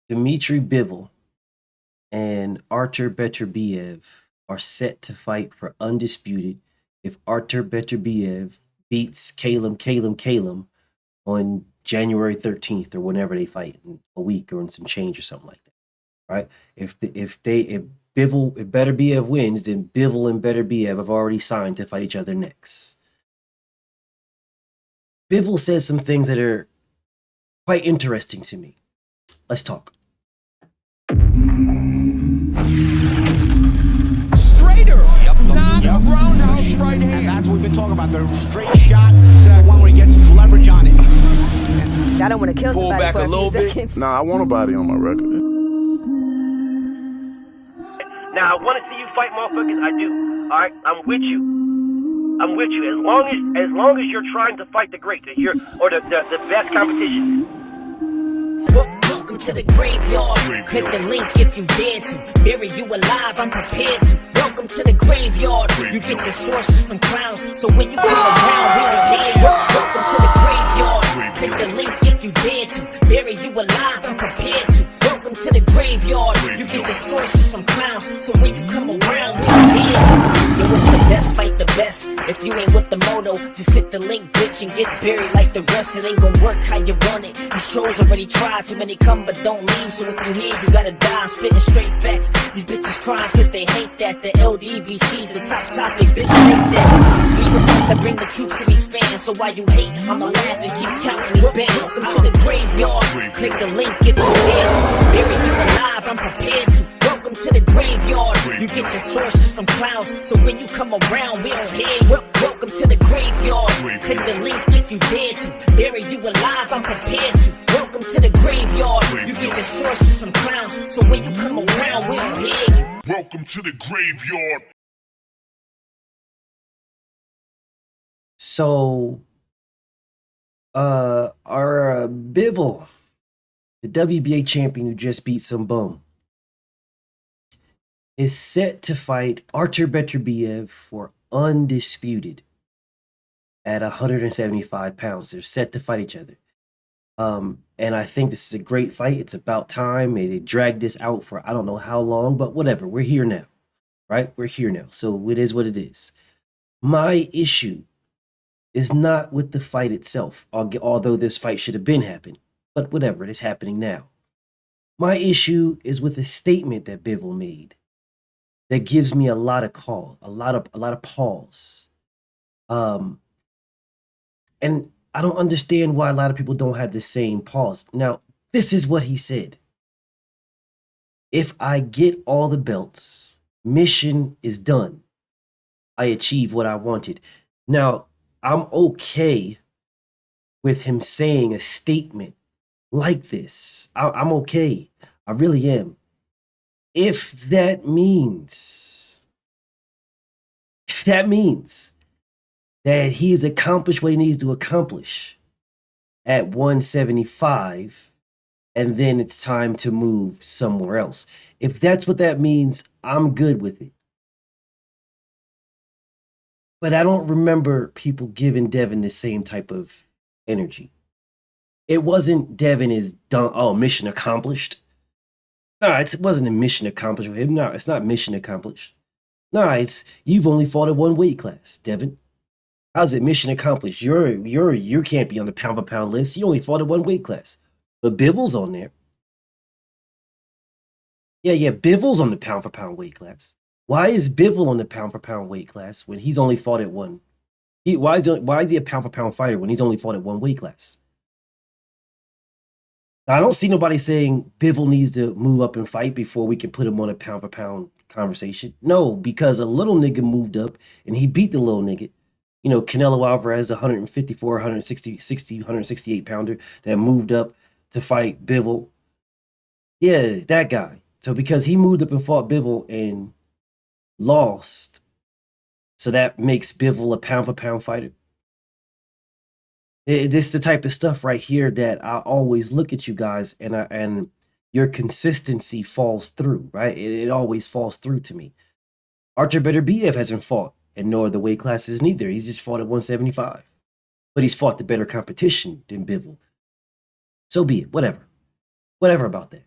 Dmitry Bivol and Artur Beterbiev are set to fight for Undisputed if Artur Beterbiev beats Calum on January 13th or whenever they fight, in a week or in some change or something like that, right? If Beterbiev wins, then Bivol and Beterbiev have already signed to fight each other next. Bivol says some things that are quite interesting to me. Let's talk. Straighter, not a roundhouse right hand. And that's what we've been talking about. The straight shot is the one where he gets leverage on it. I don't want to kill Pull somebody back for a little bit. seconds. Nah, I want a body on my record. Now, I want to see you fight motherfuckers. I do. All right, I'm with you. I'm with you. As long as you're trying to fight the great, the best competition. Welcome to the graveyard. Click the link if you dare to. Bury you alive, I'm prepared to. Welcome to the graveyard. You get your sources from clowns, so when you come around, we don't hear you. Welcome to the graveyard. Click the link if you dare to. Bury you alive, I'm prepared to. Welcome to the graveyard. You get your sources from clowns, so when you come around, we don't hear you. Yo, it's the best, fight the best. If you ain't with the moto, just click the link, bitch, and get buried like the rest. It ain't gonna work how you want it. These trolls already tried, too many come but don't leave. So if you hear, you gotta die. I'm spitting straight facts. These bitches crying cause they hate that. The LDBC's the top topic, bitch, hate that. We the ones that bring the truth to these fans. So while you hate, I'ma laugh and keep counting these bands. Welcome to the graveyard. Click the link if you dare to. Bury you alive, I'm prepared to. Welcome to the graveyard. You get your sources from clowns, so when you come around, we don't hear you. Welcome to the graveyard. Click the link if you dare to. Bury you alive, I'm prepared to. Welcome to the graveyard. You get your sources from clowns, so when you come around, we don't hear you. Welcome to the graveyard. So, our Bivol, the WBA champion who just beat some bum, is set to fight Artur Beterbiev for Undisputed at 175 pounds. They're set to fight each other. And I think this is a great fight. It's about time. They dragged this out for I don't know how long, but whatever. We're here now, right? We're here now. So it is what it is. My issue is not with the fight itself, although this fight should have been happening. But whatever, it is happening now. My issue is with a statement that Bivol made that gives me a lot of pause. And I don't understand why a lot of people don't have the same pause. Now, this is what he said. If I get all the belts, mission is done. I achieve what I wanted. Now, I'm okay with him saying a statement like this. I'm okay. I really am. If that means that he has accomplished what he needs to accomplish at 175, and then it's time to move somewhere else. If that's what that means, I'm good with it. But I don't remember people giving Devin the same type of energy. It wasn't Devin is done, oh, mission accomplished. No, it wasn't a mission accomplished with him. No, it's not mission accomplished. No, it's you've only fought at one weight class, Devin. How's it mission accomplished? You can't be on the pound for pound list. You only fought at one weight class. But Bivol's on there. Yeah, Bivol's on the pound for pound weight class. Why is Bivol on the pound for pound weight class when he's only fought at one? Why is he a pound for pound fighter when he's only fought at one weight class? Now, I don't see nobody saying Bivol needs to move up and fight before we can put him on a pound for pound conversation. No, because a little nigga moved up and he beat the little nigga. You know, Canelo Alvarez, the 154, 168 pounder that moved up to fight Bivol. Yeah, that guy. So because he moved up and fought Bivol and lost, so that makes Bivol a pound for pound fighter. This is the type of stuff right here that I always look at you guys and your consistency falls through, right? It always falls through to me. Artur Beterbiev hasn't fought in no other weight classes neither. He's just fought at 175. But he's fought the better competition than Bivol. So be it, whatever. Whatever about that.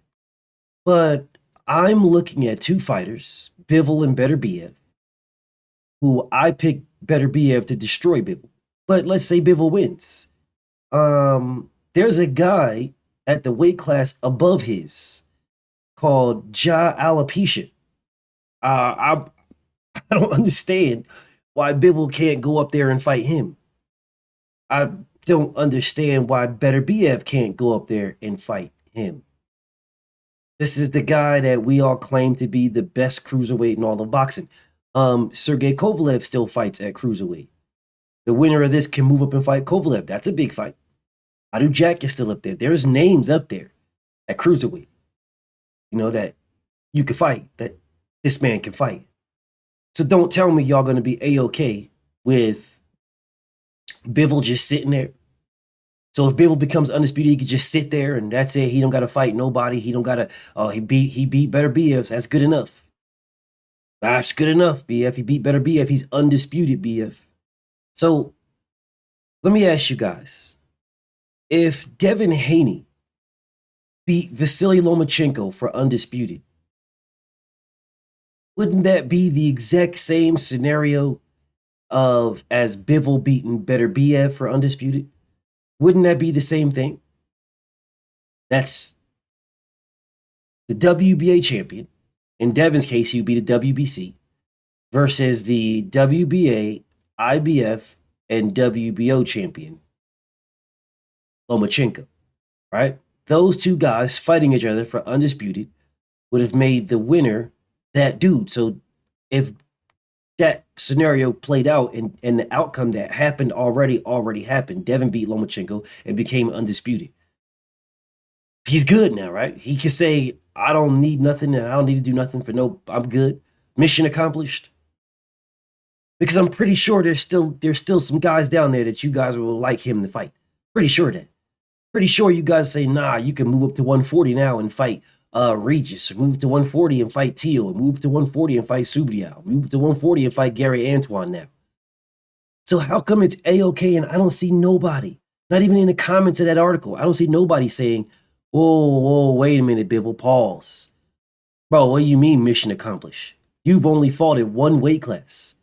But I'm looking at two fighters, Bivol and Better BF, who I pick Better BF to destroy Bivol. But let's say Bivol wins. There's a guy at the weight class above his called Alopecia. I don't understand why Bivol can't go up there and fight him. I don't understand why Better BF can't go up there and fight him. This is the guy that we all claim to be the best cruiserweight in all of boxing. Sergey Kovalev still fights at cruiserweight. The winner of this can move up and fight Kovalev. That's a big fight. Adu Jack is still up there. There's names up there at cruiserweight, that you can fight, that this man can fight. So don't tell me y'all going to be A-OK with Bivol just sitting there. So if Bivol becomes undisputed, he could just sit there and that's it. He don't got to fight nobody. He don't got to, he beat Better BF. That's good enough. That's good enough, BF. He beat Better BF. He's undisputed, BF. So let me ask you guys. If Devin Haney beat Vasily Lomachenko for undisputed, wouldn't that be the exact same scenario as Bivol beating Better BF for undisputed? Wouldn't that be the same thing? That's the WBA champion. In Devin's case, he would be the WBC versus the WBA, IBF, and WBO champion, Lomachenko, right? Those two guys fighting each other for undisputed would have made the winner that dude. So if that scenario played out and the outcome that happened already happened, Devin beat Lomachenko and became undisputed. He's good now, right? He can say, I don't need nothing and I don't need to do nothing I'm good. Mission accomplished. Because I'm pretty sure there's still some guys down there that you guys will like him to fight. Pretty sure that. Pretty sure you guys say, nah, you can move up to 140 now and fight Regis, or move to 140 and fight Teal, and move to 140 and fight Subriel, move to 140 and fight Gary Antoine now. So how come it's A-OK and I don't see nobody, not even in the comments of that article, I don't see nobody saying, whoa, wait a minute, Bivol, pause. Bro, what do you mean mission accomplished? You've only fought at one weight class.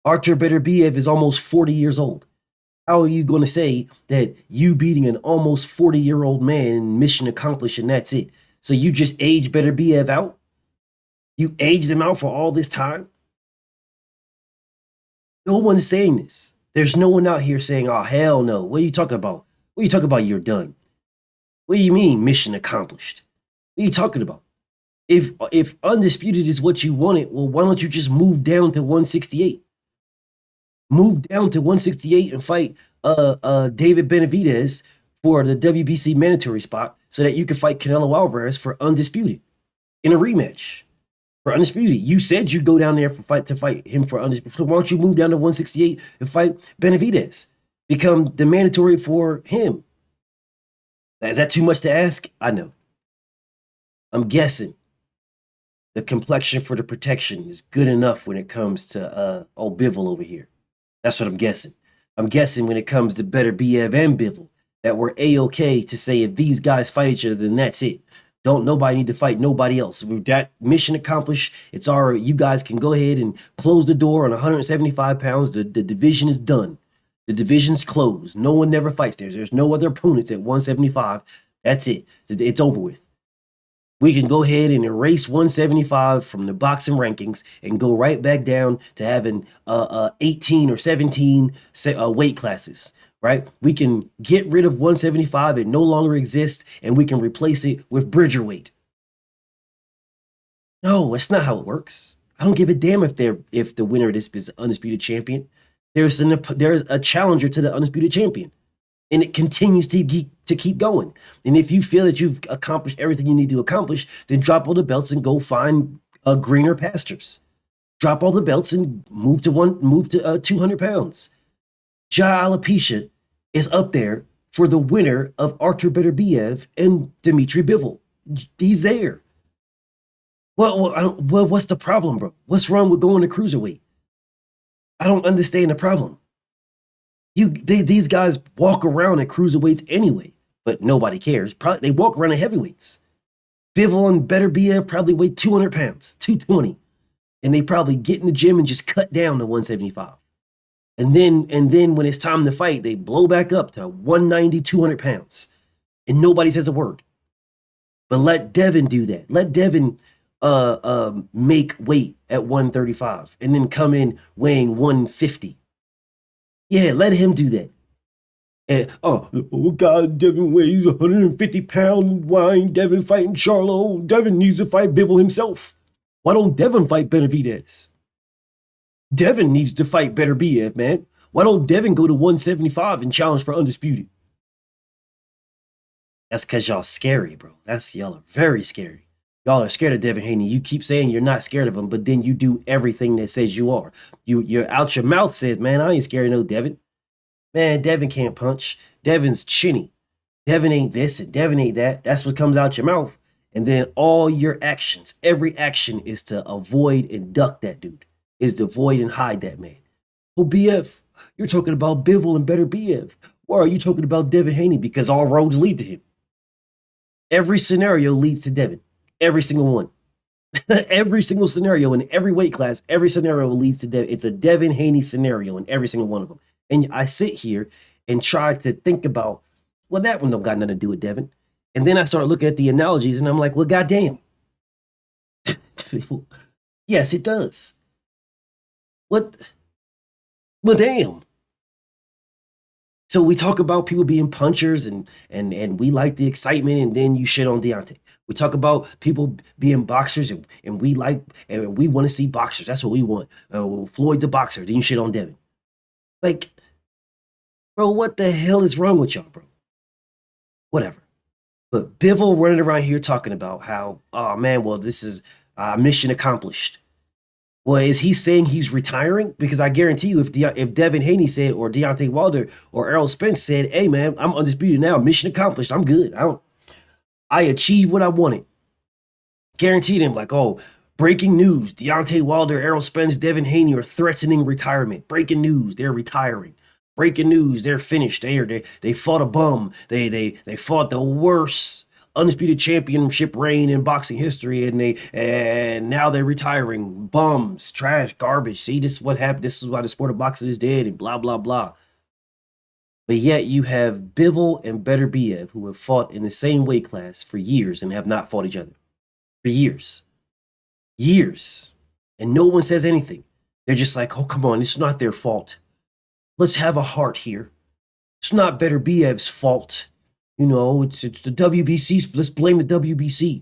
Artur Beterbiev is almost 40 years old. How are you going to say that you beating an almost 40-year-old man and mission accomplished and that's it? So you just aged Beterbiev out? You aged him out for all this time? No one's saying this. There's no one out here saying, oh, hell no. What are you talking about? What are you talking about you're done? What do you mean mission accomplished? What are you talking about? If undisputed is what you wanted, well, why don't you just move down to 168? Move down to 168 and fight David Benavidez for the WBC mandatory spot so that you can fight Canelo Alvarez for undisputed in a rematch for undisputed. You said you'd go down there to fight him for undisputed. So why don't you move down to 168 and fight Benavidez? Become the mandatory for him. Is that too much to ask? I know. I'm guessing the complexion for the protection is good enough when it comes to old Bivol over here. That's what I'm guessing. I'm guessing when it comes to Better BF and Bivol that we're A-OK to say if these guys fight each other, then that's it. Don't nobody need to fight nobody else. With that mission accomplished, it's all right. You guys can go ahead and close the door on 175 pounds. The division is done. The division's closed. No one never fights there. There's no other opponents at 175. That's it. It's over with. We can go ahead and erase 175 from the boxing rankings and go right back down to having 18 or 17 weight classes, right? We can get rid of 175. It no longer exists, and we can replace it with Bridgerweight. No, that's not how it works. I don't give a damn if the winner of this is undisputed champion. There's a challenger to the undisputed champion. And it continues to keep going. And if you feel that you've accomplished everything you need to accomplish, then drop all the belts and go find greener pastures. Drop all the belts and move to 200 pounds. Alopecia is up there for the winner of Artur Beterbiev and Dmitry Bivol. He's there. Well, what's the problem, bro? What's wrong with going to cruiserweight? I don't understand the problem. These guys walk around at cruiserweights anyway, but nobody cares. Probably they walk around at heavyweights. Bivol and Better BF probably weigh 200 pounds, 220. And they probably get in the gym and just cut down to 175. And then when it's time to fight, they blow back up to 190, 200 pounds. And nobody says a word. But let Devin do that. Let Devin make weight at 135 and then come in weighing 150. Yeah, let him do that. And, oh God, Devin weighs 150 pounds. Why ain't Devin fighting Charlo? Devin needs to fight Bivol himself. Why don't Devin fight Benavidez? Devin needs to fight Better BF, man. Why don't Devin go to 175 and challenge for Undisputed? That's because y'all scary, bro. Y'all are very scary. Y'all are scared of Devin Haney. You keep saying you're not scared of him, but then you do everything that says you are. You're out your mouth says, man, I ain't scared of no Devin. Man, Devin can't punch. Devin's chinny. Devin ain't this and Devin ain't that. That's what comes out your mouth. And then all your actions, every action is to avoid and duck that dude. Is to avoid and hide that man. Well, BF, you're talking about Bivol and Better BF. Why are you talking about Devin Haney? Because all roads lead to him. Every scenario leads to Devin. Every single one. Every single scenario in every weight class, every scenario leads to Devin. It's a Devin Haney scenario in every single one of them. And I sit here and try to think about, well, that one don't got nothing to do with Devin. And then I start looking at the analogies and I'm like, well, goddamn. Yes, it does. What? Well, damn. So we talk about people being punchers and we like the excitement and then you shit on Deontay. We talk about people being boxers and we like and we want to see boxers. That's what we want. Floyd's a boxer. Then you shit on Devin. Like, bro, what the hell is wrong with y'all, bro? Whatever. But Bivol running around here talking about how, oh man, well, this is mission accomplished. Well, is he saying he's retiring? Because I guarantee you, if Devin Haney said, or Deontay Wilder, or Errol Spence said, hey man, I'm undisputed now, mission accomplished, I'm good. I achieved what I wanted. Guaranteed him, like, oh, breaking news, Deontay Wilder, Errol Spence, Devin Haney are threatening retirement. Breaking news, they're retiring. Breaking news, they're finished. They fought a bum. They fought the worst undisputed championship reign in boxing history, and now they're retiring. Bums, trash, garbage. See, this is what happened. This is why the sport of boxing is dead, and blah blah blah. But yet you have Bivol and Better BF who have fought in the same weight class for years and have not fought each other for years, and no one says anything. They're just like, oh come on, it's not their fault. Let's have a heart here. It's not Better BF's fault. You know, it's the WBC's. Let's blame the WBC.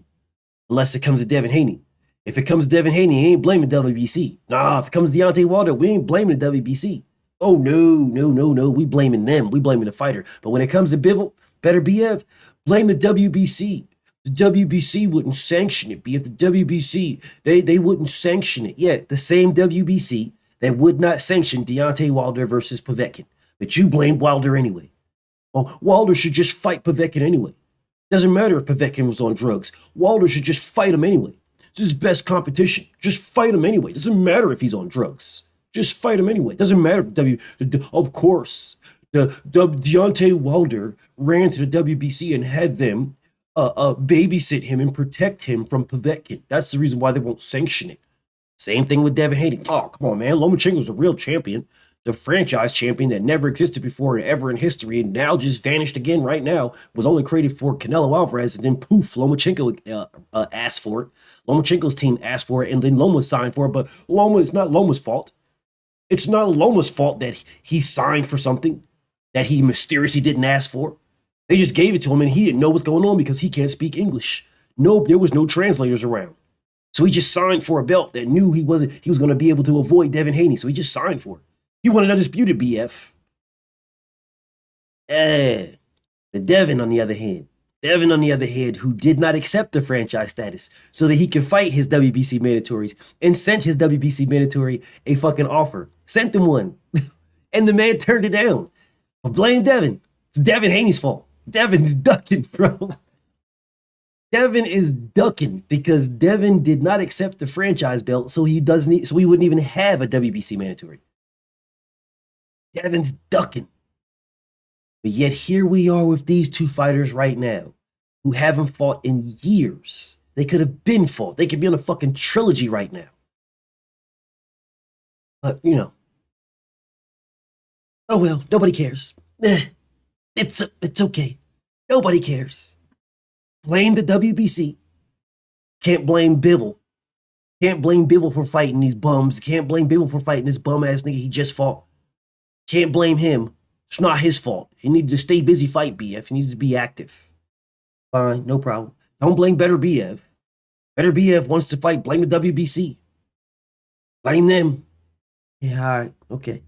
Unless it comes to Devin Haney. If it comes to Devin Haney, he ain't blaming WBC. Nah, if it comes to Deontay Wilder, we ain't blaming the WBC. Oh, no. We blaming them. We blaming the fighter. But when it comes to Bivol, Better BF, blame the WBC. The WBC wouldn't sanction it. BF, the WBC, they wouldn't sanction it. Yeah, the same WBC that would not sanction Deontay Wilder versus Povetkin. But you blame Wilder anyway. Oh, Wilder should just fight Povetkin anyway. Doesn't matter if Povetkin was on drugs. Wilder should just fight him anyway. It's his best competition. Just fight him anyway. Doesn't matter if he's on drugs. Just fight him anyway. Doesn't matter if of course, the Deontay Wilder ran to the WBC and had them babysit him and protect him from Povetkin. That's the reason why they won't sanction it. Same thing with Devin Haney. Oh, come on, man. Lomachenko's the real champion. The franchise champion that never existed before ever in history and now just vanished again right now, was only created for Canelo Alvarez, and then poof, Lomachenko asked for it. Lomachenko's team asked for it, and then Loma signed for it, but it's not Loma's fault. It's not Loma's fault that he signed for something that he mysteriously didn't ask for. They just gave it to him and he didn't know what's going on because he can't speak English. No, there was no translators around. So he just signed for a belt that knew he was going to be able to avoid Devin Haney, so he just signed for it. He wanted Undisputed, BF. But Devin, on the other hand, who did not accept the franchise status so that he could fight his WBC mandatories and sent his WBC mandatory a fucking offer. Sent him one. And the man turned it down. But blame Devin. It's Devin Haney's fault. Devin's ducking, bro. Devin is ducking because Devin did not accept the franchise belt, so he wouldn't even have a WBC mandatory. Devin's ducking. But yet here we are with these two fighters right now who haven't fought in years. They could have been fought. They could be on a fucking trilogy right now. But, you know. Oh well, nobody cares. It's okay. Nobody cares. Blame the WBC. Can't blame Bivol. Can't blame Bivol for fighting these bums. Can't blame Bivol for fighting this bum ass nigga he just fought. Can't blame him. It's not his fault. He needed to stay busy fight BF. He needed to be active. Fine, no problem. Don't blame Better BF. Better BF wants to fight. Blame the WBC. Blame them. Yeah, all right, okay.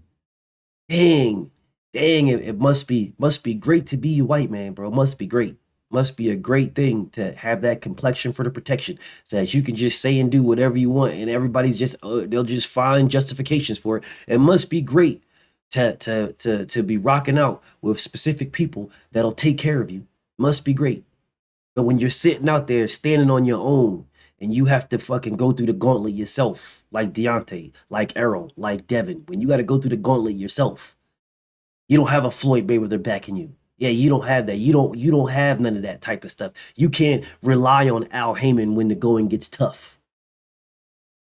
Dang, it must be great to be a white man, bro. It must be great. Must be a great thing to have that complexion for the protection, so that you can just say and do whatever you want, and everybody's just they'll just find justifications for it. It must be great to be rocking out with specific people that'll take care of you. Must be great. But when you're sitting out there standing on your own and you have to fucking go through the gauntlet yourself, like Deontay, like Errol, like Devin, when you got to go through the gauntlet yourself, you don't have a Floyd Mayweather backing you. Yeah, you don't have that. You don't have none of that type of stuff. You can't rely on Al Heyman when the going gets tough.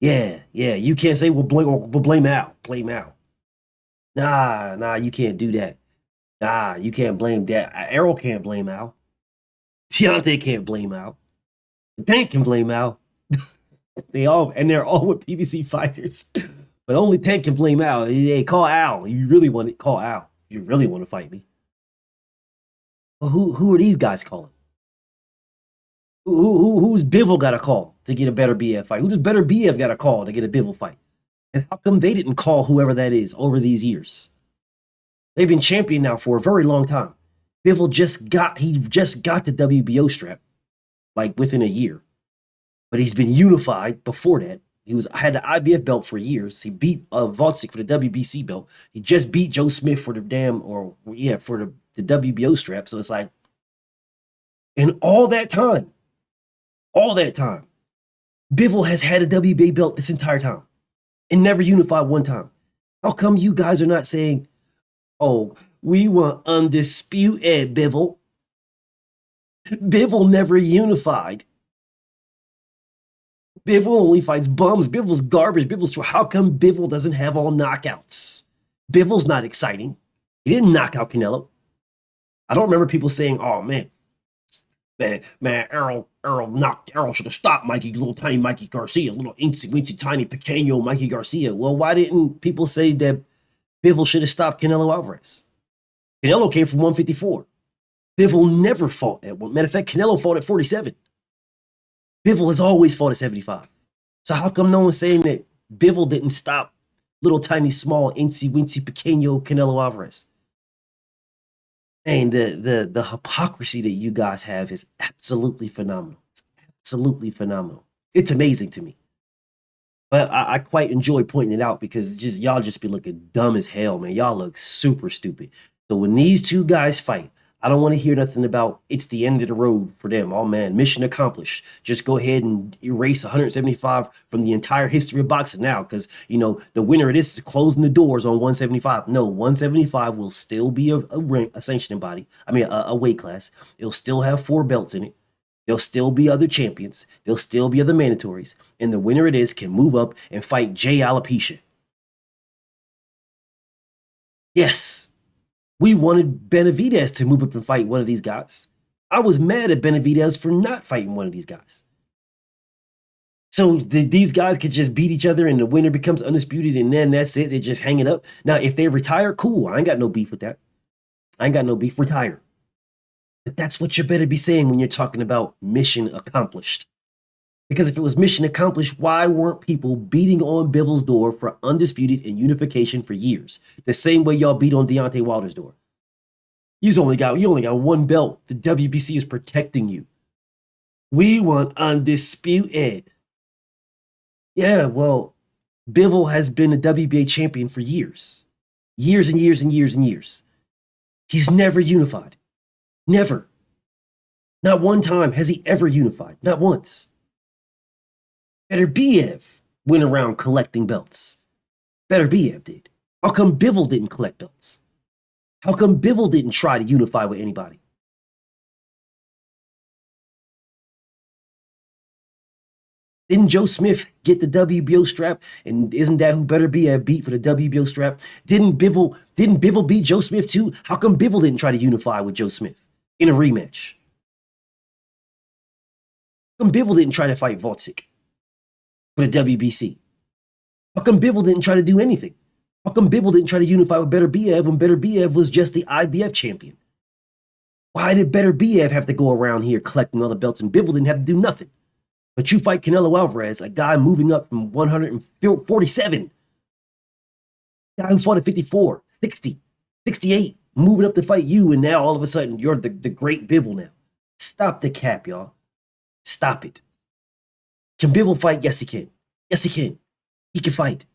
Yeah, you can't say, well, blame Al. Blame Al. Nah, you can't do that. Nah, you can't blame that. Errol can't blame Al. Deontay can't blame Al. Tank can blame Al. They're all with PBC fighters. But only Tank can blame Al. Hey, call Al. You really want to call Al. You really want to fight me. Well, who are these guys calling? Who's Bivol got a call to get a Better BF fight? Who does Better BF got a call to get a Bivol fight? And how come they didn't call whoever that is over these years? They've been champion now for a very long time. Bivol just got the WBO strap, like within a year. But he's been unified before that. He had the IBF belt for years. He beat Volcic for the WBC belt. He just beat Joe Smith for the the WBO strap. So it's like, in all that time, Bivol has had a WBA belt this entire time and never unified one time. How come you guys are not saying, oh, we want undisputed Bivol? Bivol never unified. Bivol only fights bums. Bivol's garbage. How come Bivol doesn't have all knockouts? Bivol's not exciting. He didn't knock out Canelo. I don't remember people saying, oh man, Errol should have stopped little tiny Mikey Garcia, little incy tiny pequeño Mikey Garcia. Well, why didn't people say that Bivol should have stopped Canelo Alvarez? Canelo came from 154. Bivol never fought at one. Matter of fact, Canelo fought at 47. Bivol has always fought at 75. So how come no one's saying that Bivol didn't stop little tiny small incy pequeño Canelo Alvarez? And the hypocrisy that you guys have is absolutely phenomenal. It's absolutely phenomenal. It's amazing to me. But I quite enjoy pointing it out because y'all just be looking dumb as hell, man. Y'all look super stupid. So when these two guys fight, I don't want to hear nothing about it's the end of the road for them. Oh man, mission accomplished. Just go ahead and erase 175 from the entire history of boxing now, because the winner of this is closing the doors on 175. No, 175 will still be a sanctioning body. I mean, a weight class. It'll still have 4 belts in it. There'll still be other champions. There'll still be other mandatories, and the winner of this can move up and fight Jay Alopecia. Yes. We wanted Benavidez to move up and fight one of these guys. I was mad at Benavidez for not fighting one of these guys. So these guys could just beat each other and the winner becomes undisputed and then that's it. They just hang it up. Now, if they retire, cool. I ain't got no beef with that. I ain't got no beef. Retire. But that's what you better be saying when you're talking about mission accomplished. Because if it was mission accomplished, why weren't people beating on Bivol's door for undisputed and unification for years? The same way y'all beat on Deontay Wilder's door. You only got one belt. The WBC is protecting you. We want undisputed. Yeah, well, Bivol has been a WBA champion for years. Years and years and years and years. He's never unified. Never. Not one time has he ever unified. Not once. Better BF went around collecting belts. Better BF did. How come Bivol didn't collect belts? How come Bivol didn't try to unify with anybody? Didn't Joe Smith get the WBO strap? And isn't that who better be at beat for the WBO strap? Didn't Bivol beat Joe Smith too? How come Bivol didn't try to unify with Joe Smith in a rematch? How come Bivol didn't try to fight Voltzik for the WBC? How come Bivol didn't try to do anything? How come Bivol didn't try to unify with Better Biev when Better Biev was just the IBF champion? Why did Better Biev have to go around here collecting all the belts and Bivol didn't have to do nothing? But you fight Canelo Alvarez, a guy moving up from 147. Guy who fought at 54, 60, 68, moving up to fight you, and now all of a sudden you're the great Bivol now. Stop the cap, y'all. Stop it. Can Bivol fight? Yes, he can. Yes, he can. He can fight.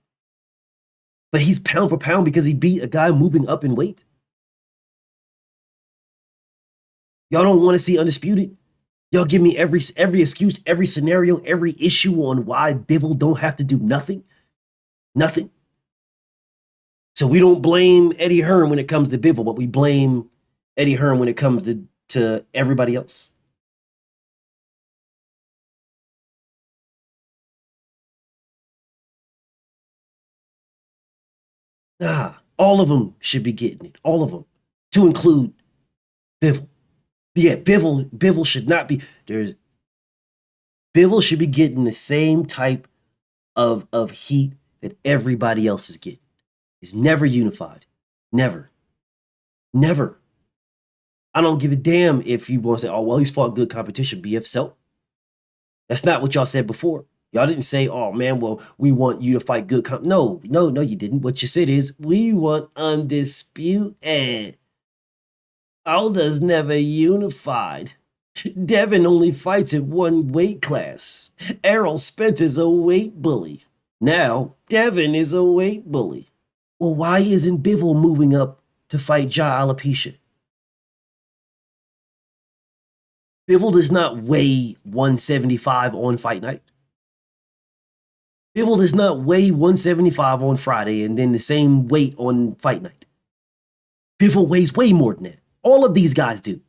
But he's pound for pound because he beat a guy moving up in weight. Y'all don't want to see Undisputed? Y'all give me every excuse, every scenario, every issue on why Bivol don't have to do nothing. Nothing. So we don't blame Eddie Hearn when it comes to Bivol, but we blame Eddie Hearn when it comes to everybody else. Nah, all of them should be getting it. All of them. To include Bivol. Yeah, Bivol should not be. Bivol should be getting the same type of heat that everybody else is getting. He's never unified. Never. Never. I don't give a damn if you want to say, oh, well, he's fought good competition, BF. So that's not what y'all said before. Y'all didn't say, oh, man, well, we want you to fight good No, you didn't. What you said is, we want Undisputed. Aldo's never unified. Devin only fights at one weight class. Errol Spencer's a weight bully. Now, Devin is a weight bully. Well, why isn't Bivol moving up to fight Ja Alopecia? Bivol does not weigh 175 on fight night. Bivol does not weigh 175 on Friday and then the same weight on fight night. Bivol weighs way more than that. All of these guys do.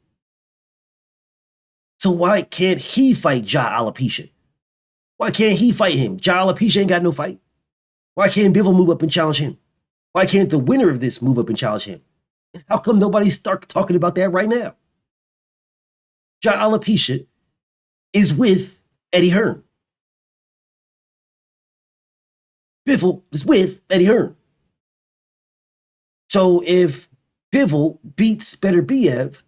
So why can't he fight Ja Alopecia? Why can't he fight him? Ja Alopecia ain't got no fight. Why can't Bivol move up and challenge him? Why can't the winner of this move up and challenge him? How come nobody start talking about that right now? Ja Alopecia is with Eddie Hearn. Bivol is with Eddie Hearn. So if Bivol beats Better Biev,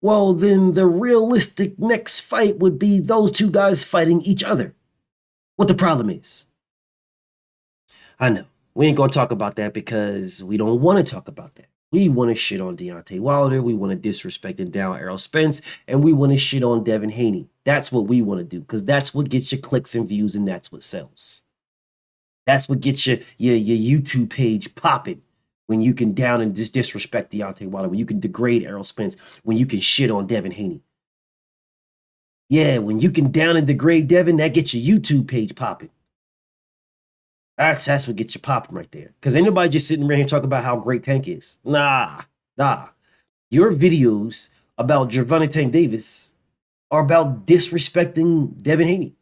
well, then the realistic next fight would be those two guys fighting each other. What the problem is. I know. We ain't going to talk about that because we don't want to talk about that. We want to shit on Deontay Wilder. We want to disrespect and down Errol Spence. And we want to shit on Devin Haney. That's what we want to do because that's what gets you clicks and views and that's what sells. That's what gets your YouTube page popping. When you can down and disrespect Deontay Wilder, when you can degrade Errol Spence, when you can shit on Devin Haney. Yeah, when you can down and degrade Devin, that gets your YouTube page popping. That's what gets you popping right there. Because ain't nobody just sitting around here talking about how great Tank is. Nah. Your videos about Gervonta Tank Davis are about disrespecting Devin Haney.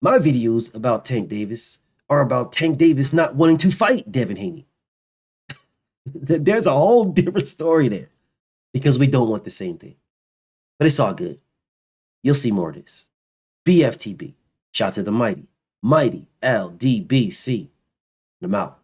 My videos about Tank Davis are about Tank Davis not wanting to fight Devin Haney. There's a whole different story there because we don't want the same thing. But it's all good. You'll see more of this. BFTB. Shout to the mighty LDBC. I'm out.